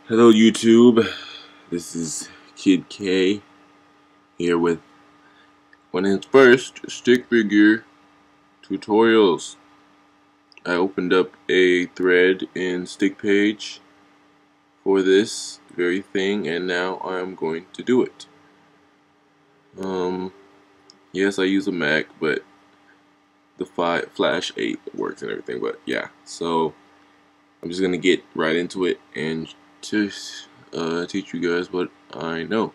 Hello YouTube, this is Kid K here with one of his first stick figure tutorials. I opened up a thread in StickPage for this very thing and now I'm going to do it. Yes, I use a Mac, but the Flash 8 works and everything, but yeah, so I'm just gonna get right into it and just teach you guys what I know.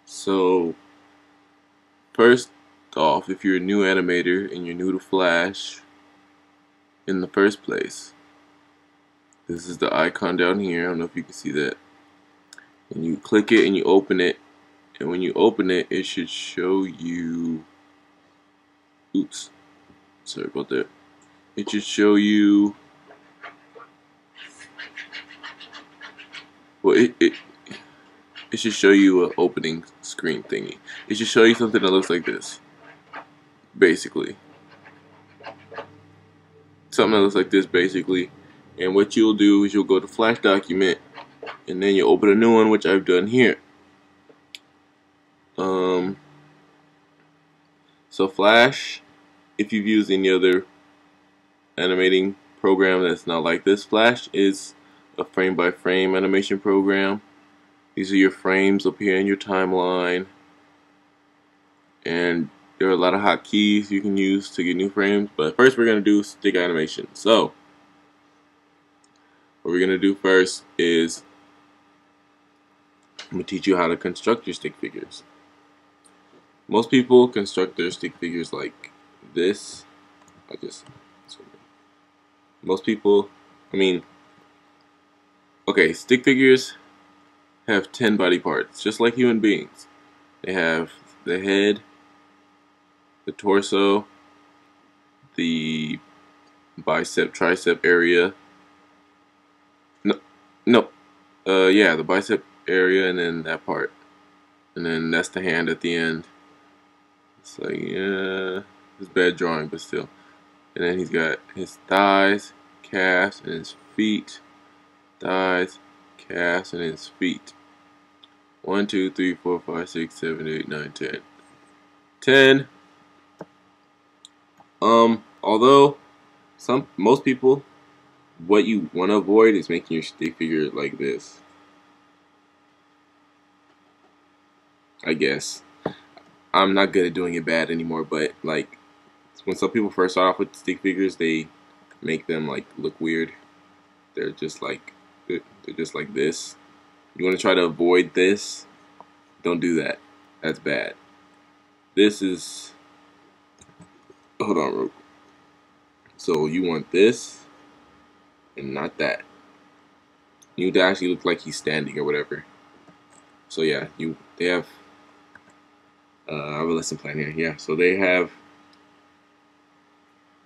So first off, if you're a new animator and you're new to Flash in the first place, this is the icon down here. I don't know if you can see that. And you click it and you open it, and when you open it, it should show you, oops, sorry about that. It should show you, well, it should show you an opening screen thingy. It should show you something that looks like this, basically. Something that looks like this, basically. And what you'll do is you'll go to Flash document, and then you open a new one, which I've done here. So Flash, if you've used any other animating program that's not like this, Flash is a frame-by-frame animation program. These are your frames up here in your timeline, and there are a lot of hotkeys you can use to get new frames. But first, we're gonna do stick animation. So what we're gonna do first is I'm gonna teach you how to construct your stick figures. Most people construct their stick figures like this. Most people, okay, stick figures have 10 body parts, just like human beings. They have the head, the torso, the bicep, tricep area. Yeah, the bicep area, and then that part. And then that's the hand at the end. It's like, yeah, it's bad drawing, but still. And then he's got his thighs, calves, and his feet. Thighs, calves, and his feet. 1, 2, 3, 4, 5, 6, 7, 8, 9, 10. 10. Although most people, what you want to avoid is making your stick figure like this. I guess. I'm not good at doing it bad anymore, but like when some people first start off with stick figures, they make them like look weird. They're just like this. You want to try to avoid this? Don't do that. That's bad. This is, hold on real quick. So you want this and not that. You would actually look like he's standing or whatever. So yeah, they have I have a lesson plan here. Yeah, so they have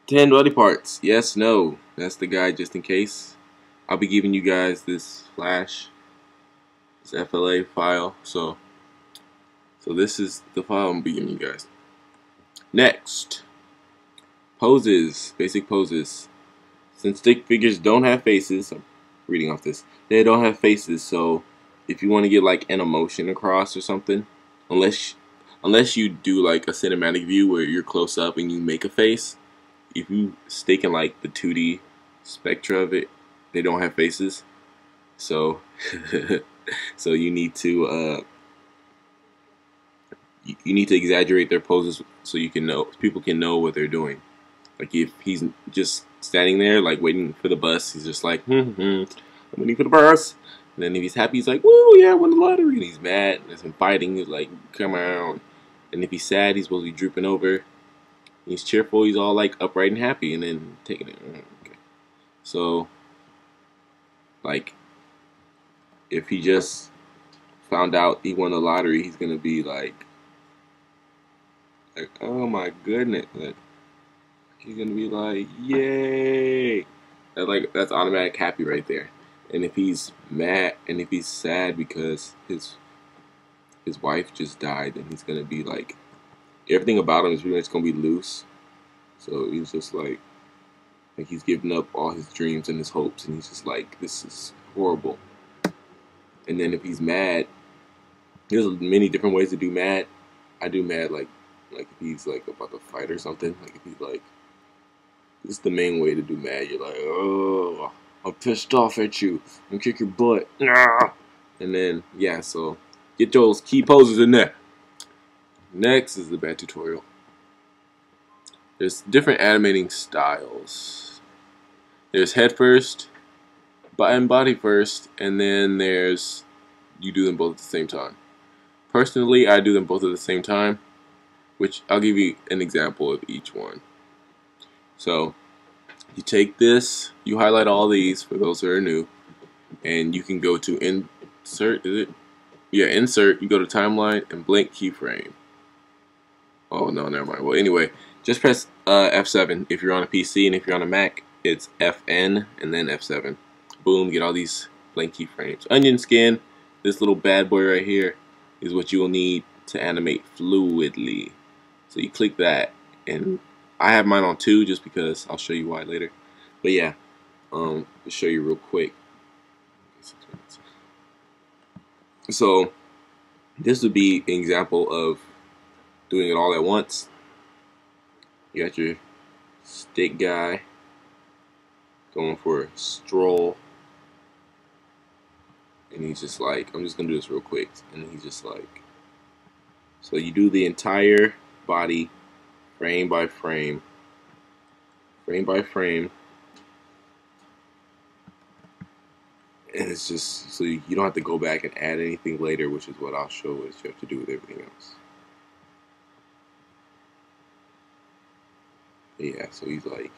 10 body parts. Yes, no. That's the guide just in case. I'll be giving you guys this Flash, this FLA file. So this is the file I'm giving you guys. Next, poses, basic poses. Since stick figures don't have faces, I'm reading off this. They don't have faces, so if you want to get like an emotion across or something, unless you do like a cinematic view where you're close up and you make a face, if you stick in like the 2D spectra of it, they don't have faces. So so you need to exaggerate their poses so people can know what they're doing. Like if he's just standing there like waiting for the bus, he's just like I'm waiting for the bus. And then if he's happy, he's like, woo, yeah, I won the lottery. And he's mad, there's some fighting, he's like, come on. And if he's sad, he's supposed to be drooping over. He's cheerful, he's all like upright and happy, and then taking it. Okay. So, like, if he just found out he won the lottery, he's gonna be like oh my goodness. Like, he's gonna be like, yay. That's automatic happy right there. And if he's mad and if he's sad because his wife just died, then he's gonna be like, everything about him is pretty much gonna be loose. So he's just like he's giving up all his dreams and his hopes, and he's just like, this is horrible. And then if he's mad, there's many different ways to do mad. I do mad like if he's like about to fight or something. Like if he's like, this is the main way to do mad. You're like, oh, I'm pissed off at you. I'm gonna kick your butt. Nah. And then yeah, so get those key poses in there. Next is the bad tutorial. There's different animating styles. There's head first, and body first, and then there's you do them both at the same time. Personally, I do them both at the same time, which I'll give you an example of each one. So you take this, you highlight all these for those who are new, and you can go to insert, is it? Yeah, insert, you go to timeline and blink keyframe. Oh no, never mind. Well, anyway, just press F7 if you're on a PC, and if you're on a Mac, it's FN and then F7. Boom, get all these blank keyframes. Onion skin, this little bad boy right here, is what you will need to animate fluidly. So you click that, and I have mine on 2 just because I'll show you why later. But yeah, to show you real quick. So this would be an example of doing it all at once. You got your stick guy going for a stroll, and he's just like, I'm just gonna do this real quick, and he's just like, so you do the entire body frame by frame, and it's just so you don't have to go back and add anything later, which is what I'll show what you have to do with everything else. Yeah, so he's like,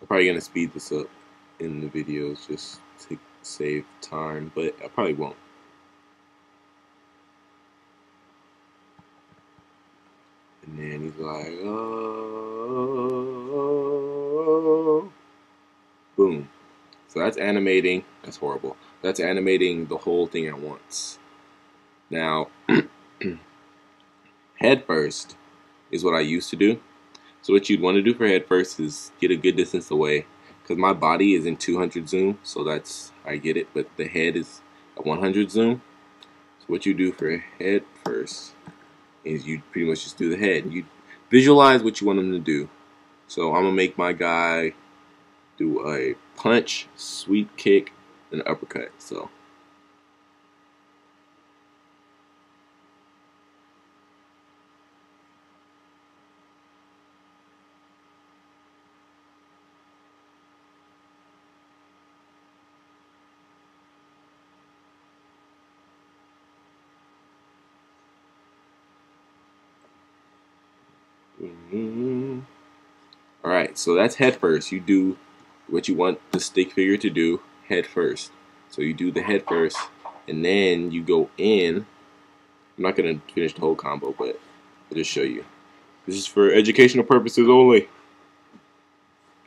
I'm probably gonna speed this up in the videos just to save time, but I probably won't. And then he's like, oh, boom. So that's animating. That's horrible. That's animating the whole thing at once. Now, head first is what I used to do. So what you'd want to do for head first is get a good distance away, because my body is in 200 zoom, so that's how I get it, but the head is at 100 zoom. So what you do for head first is you pretty much just do the head. You visualize what you want him to do. So I'm gonna make my guy do a punch, sweep kick, and uppercut. So alright, so that's head first. You do what you want the stick figure to do head first. So you do the head first, and then you go in. I'm not going to finish the whole combo, but I'll just show you. This is for educational purposes only.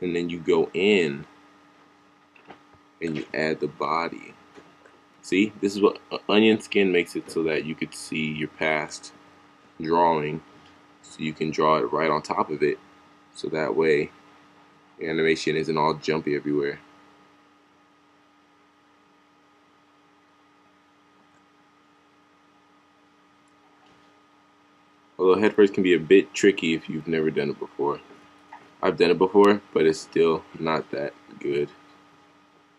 And then you go in and you add the body. See, this is what onion skin makes it so that you could see your past drawing. So you can draw it right on top of it. So that way your animation isn't all jumpy everywhere. Although head first can be a bit tricky if you've never done it before. I've done it before, but it's still not that good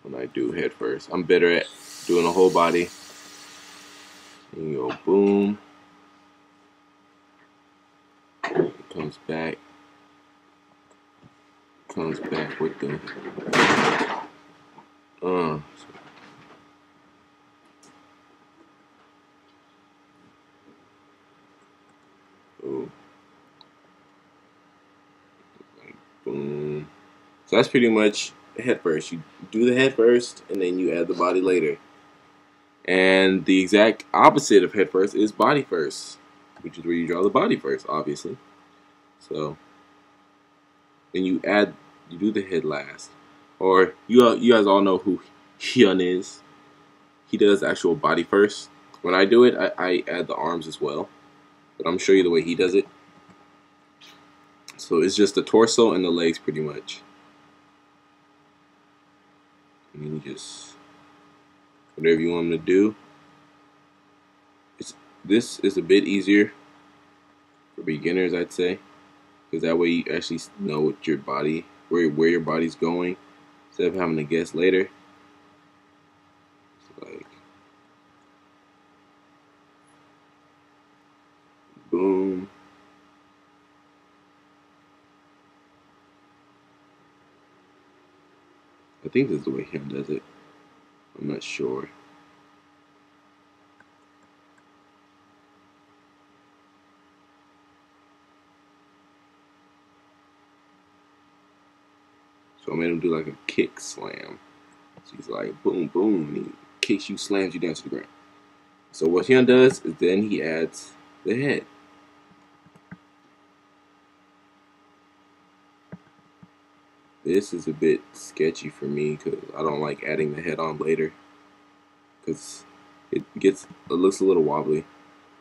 when I do head first. I'm better at doing the whole body. And you go boom. It comes back. Comes back with the boom. So that's pretty much head first. You do the head first, and then you add the body later. And the exact opposite of head first is body first, which is where you draw the body first, obviously. So then you do the head last. Or you guys all know who Hyun is. He does actual body first. When I do it, I add the arms as well. But I'm gonna show you the way he does it. So it's just the torso and the legs pretty much. And then you just, whatever you want them to do. This is a bit easier for beginners, I'd say, because that way you actually know what your body, where your body's going, instead of having to guess later. It's like boom. I think this is the way him does it. I'm not sure. So I made him do like a kick slam. So he's like boom, boom, and he kicks you, slams you down to the ground. So what Hyun does is then he adds the head. This is a bit sketchy for me because I don't like adding the head on later because it looks a little wobbly.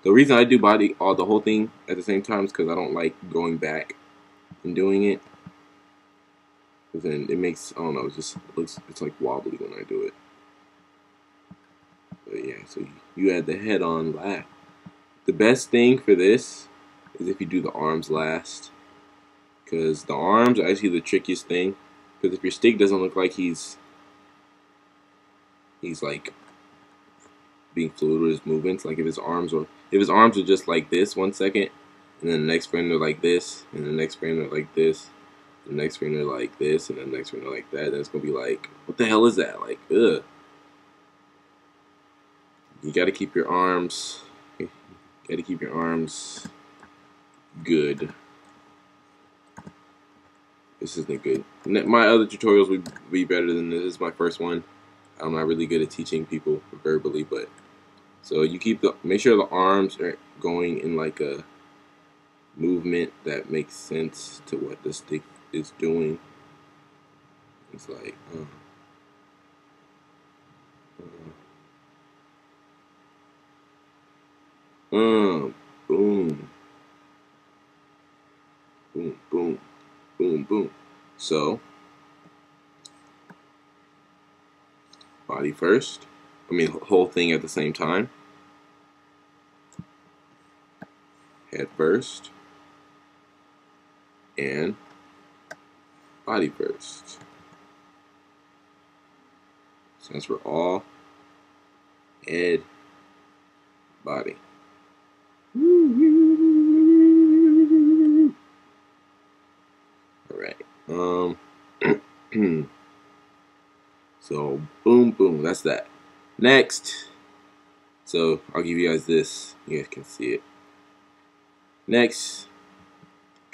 The reason I do the whole thing at the same time is because I don't like going back and doing it. Because then it makes, I don't know, it's like wobbly when I do it. But yeah, so you add the head on last. The best thing for this is if you do the arms last. Because the arms are actually the trickiest thing. Because if your stick doesn't look like he's like being fluid with his movements, like if his arms are just like this 1 second, and then the next frame they're like this, and the next frame they're like this, the next frame they're like this, and the next frame they're like that, then it's gonna be like, what the hell is that? Like, ugh. You gotta keep your arms good. This isn't good. My other tutorials would be better than this. This is my first one. I'm not really good at teaching people verbally, but so you make sure the arms are going in like a movement that makes sense to what the stick is doing. It's like boom, boom, boom, boom, boom. So body first. I mean, whole thing at the same time. Head first. And body first. So that's for all. Head, body. Alright. So boom, boom. That's that. Next. So I'll give you guys this. You guys can see it. Next.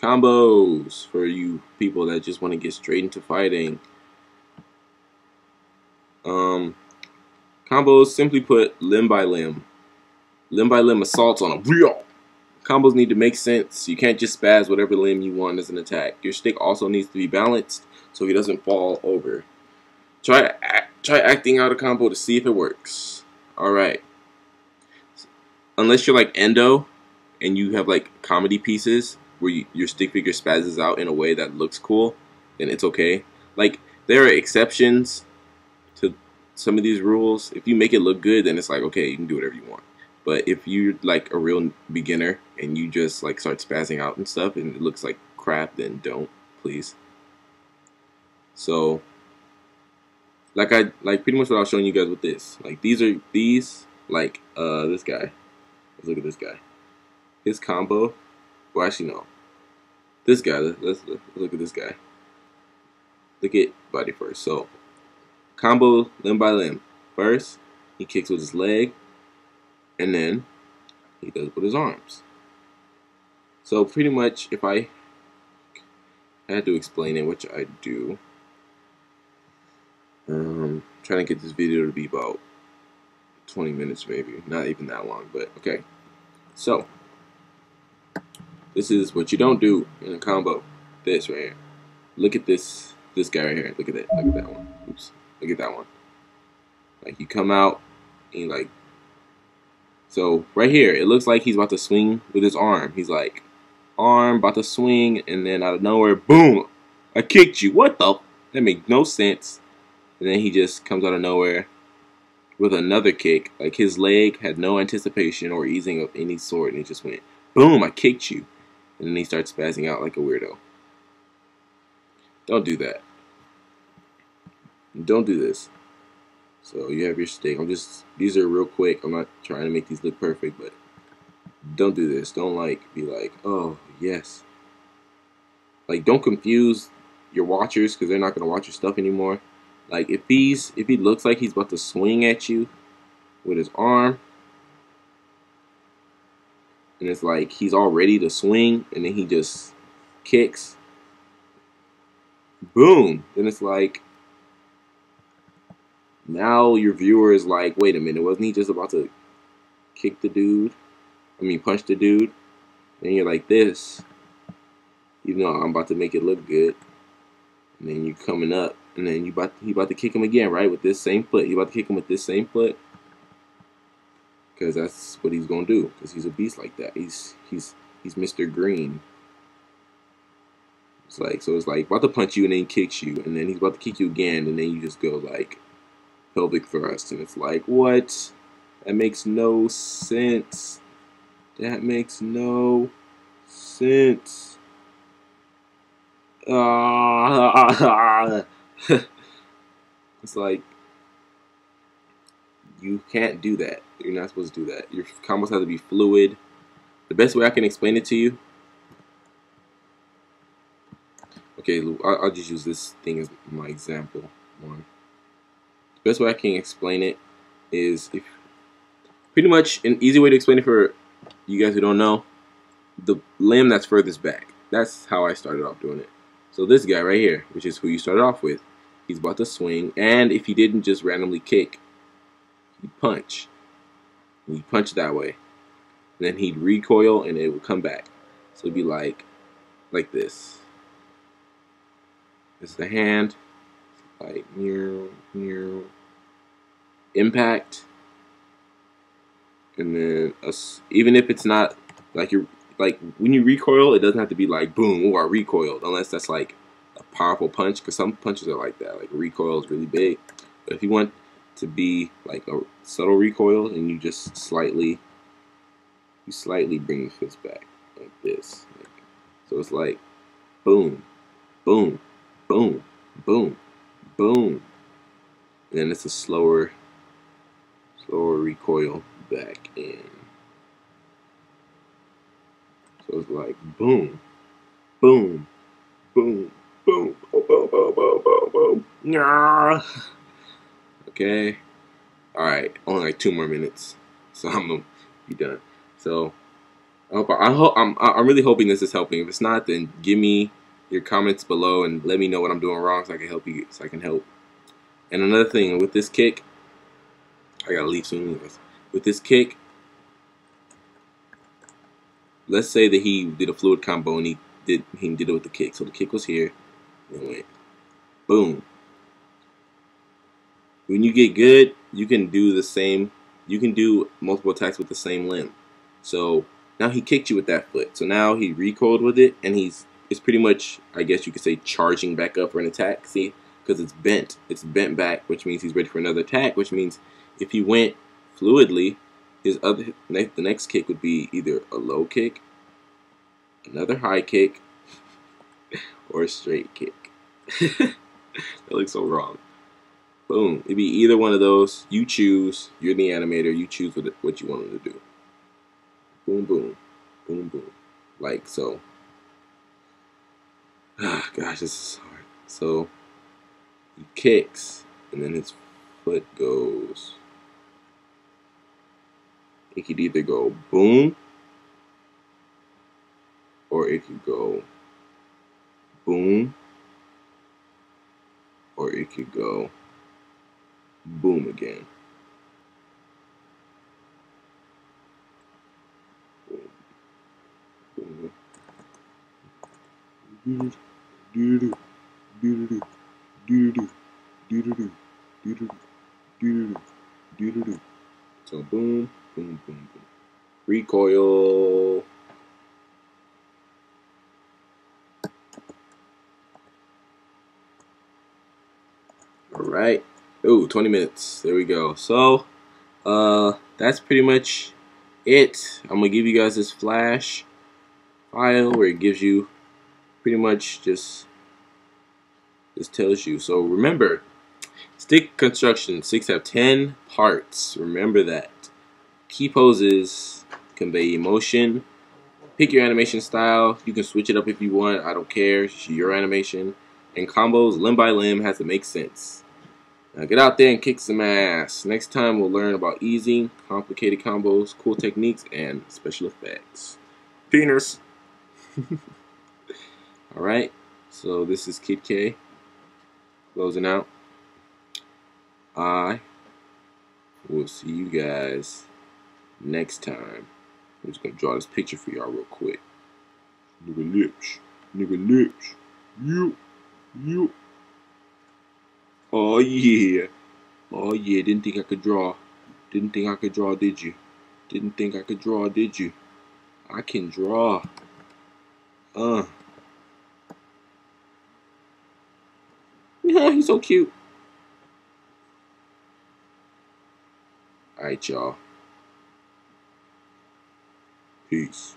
Combos for you people that just want to get straight into fighting. Combos, simply put, limb by limb assaults on them. Combos need to make sense. You can't just spaz whatever limb you want as an attack. Your stick also needs to be balanced so he doesn't fall over. Try acting out a combo to see if it works. Alright. Unless you're like Endo and you have like comedy pieces where your stick figure spazzes out in a way that looks cool, then it's okay. Like, there are exceptions to some of these rules. If you make it look good, then it's like, okay, you can do whatever you want. But if you're like a real beginner and you just like start spazzing out and stuff and it looks like crap, then don't, please. So like pretty much what I was showing you guys with this. Like this guy. Let's look at this guy. His combo. Well, actually no. This guy. Let's look at this guy. Look at body first. So combo limb by limb. First, he kicks with his leg, and then he does it with his arms. So pretty much, if I had to explain it, which I do, trying to get this video to be about 20 minutes maybe, not even that long, but okay. So this is what you don't do in a combo. This right here. Look at this guy right here. Look at that. Look at that one. Oops. Look at that one. Like, you come out and like, so right here it looks like he's about to swing with his arm. He's like arm, about to swing, and then out of nowhere, boom! I kicked you. What the? That makes no sense. And then he just comes out of nowhere with another kick. Like his leg had no anticipation or easing of any sort, and it just went, boom! I kicked you. And then he starts spazzing out like a weirdo. Don't do that. Don't do this. So you have your stick. These are real quick. I'm not trying to make these look perfect, but don't do this. Don't be like, oh yes. Like, don't confuse your watchers because they're not gonna watch your stuff anymore. Like if he looks like he's about to swing at you with his arm, and it's like he's all ready to swing, and then he just kicks, boom. Then it's like, now your viewer is like, wait a minute, wasn't he just about to kick the dude? I mean, punch the dude? And you're like this, even though I'm about to make it look good. And then you coming up, and then he about to kick him again, right? With this same foot. You about to kick him with this same foot. Because that's what he's gonna do. Because he's a beast like that. He's Mr. Green. It's like about to punch you and then he kicks you, and then he's about to kick you again, and then you just go like pelvic thrust, and it's like, what? That makes no sense. That makes no sense. It's like, you can't do that. You're not supposed to do that. Your combos have to be fluid. The best way I can explain it to you. Okay, I'll just use this thing as my example one. The best way I can explain it is, if pretty much an easy way to explain it for you guys who don't know, the limb that's furthest back. That's how I started off doing it. So this guy right here, which is who you started off with, he's about to swing, and if he didn't just randomly kick, he'd punch. He'd punch that way. And then he'd recoil and it would come back. So it'd be like this. This is the hand. Like impact. And then even if it's not like when you recoil, it doesn't have to be like boom, or I recoiled, unless that's like a powerful punch, because some punches are like that. Like recoil is really big. But if you want to be like a subtle recoil, and you just slightly bring the fist back like this. So it's like boom, boom, boom, boom, boom. And then it's a slower recoil back in. So it's like boom, boom, boom, boom, boom, boom, boom, boom, boom, boom. Nah. Okay. Alright, only like 2 more minutes. So I'm gonna be done. So I'm really hoping this is helping. If it's not, then give me your comments below and let me know what I'm doing wrong so I can help you, so I can help. And another thing, with this kick, I gotta leave soon anyways. With this kick, let's say that he did a fluid combo and he did it with the kick. So the kick was here, and it went boom. When you get good, you can do the same. You can do multiple attacks with the same limb. So now he kicked you with that foot. So now he recoiled with it, and it's pretty much, I guess you could say, charging back up for an attack. See, because it's bent back, which means he's ready for another attack. Which means if he went fluidly, the next kick would be either a low kick, another high kick, or a straight kick. That looks so wrong. Boom. It'd be either one of those. You choose. You're the animator. You choose what you want him to do. Boom, boom. Boom, boom. Like so. Ah, gosh, this is hard. So, he kicks, and then his foot goes. It could either go boom, or it could go boom, or it could go boom again. So boom, boom, boom, boom. Recoil. Alright. Ooh, 20 minutes. There we go. So, that's pretty much it. I'm gonna give you guys this flash file where it gives you pretty much just tells you. So remember, stick construction, sticks have 10 parts. Remember that. Key poses convey emotion. Pick your animation style. You can switch it up if you want. I don't care. It's your animation. And combos, limb by limb, has to make sense. Now get out there and kick some ass. Next time we'll learn about easing, complicated combos, cool techniques, and special effects. Penis. Alright, so this is Kid K closing out. I will see you guys next time. I'm just gonna draw this picture for y'all real quick. Nigga lips. Nigga lips. You. Oh yeah. Oh yeah, didn't think I could draw. Didn't think I could draw, did you? Didn't think I could draw, did you? I can draw. Yeah, he's so cute. Alright, y'all. Peace.